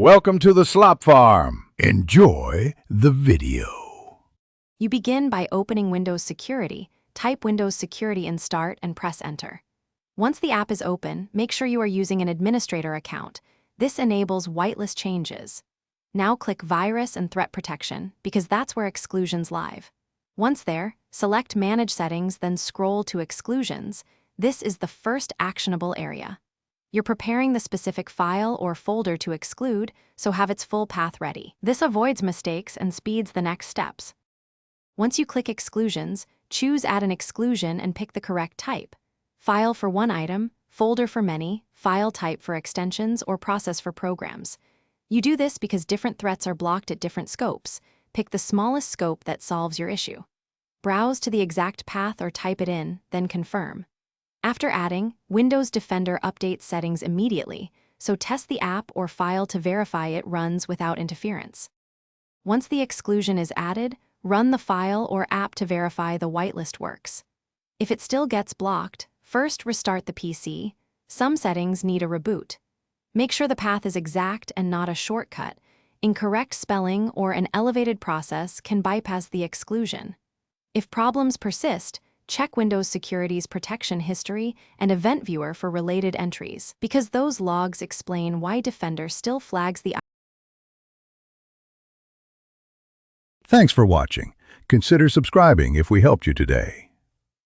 Welcome to the Slop Farm. Enjoy the video. You begin by opening Windows Security. Type Windows Security in Start and press Enter. Once the app is open, make sure you are using an administrator account. This enables whitelist changes. Now click Virus and Threat Protection, because that's where exclusions live. Once there, select Manage Settings, then scroll to Exclusions. This is the first actionable area. You're preparing the specific file or folder to exclude, so have its full path ready. This avoids mistakes and speeds the next steps. Once you click Exclusions, choose Add an Exclusion and pick the correct type. File for one item, folder for many, file type for extensions, or process for programs. You do this because different threats are blocked at different scopes. Pick the smallest scope that solves your issue. Browse to the exact path or type it in, then confirm. After adding, Windows Defender updates settings immediately, so test the app or file to verify it runs without interference. Once the exclusion is added, run the file or app to verify the whitelist works. If it still gets blocked, first restart the PC. Some settings need a reboot. Make sure the path is exact and not a shortcut. Incorrect spelling or an elevated process can bypass the exclusion. If problems persist, check Windows Security's protection history and event viewer for related entries, because those logs explain why Defender still flags the. Thanks for watching. Consider subscribing if we helped you today.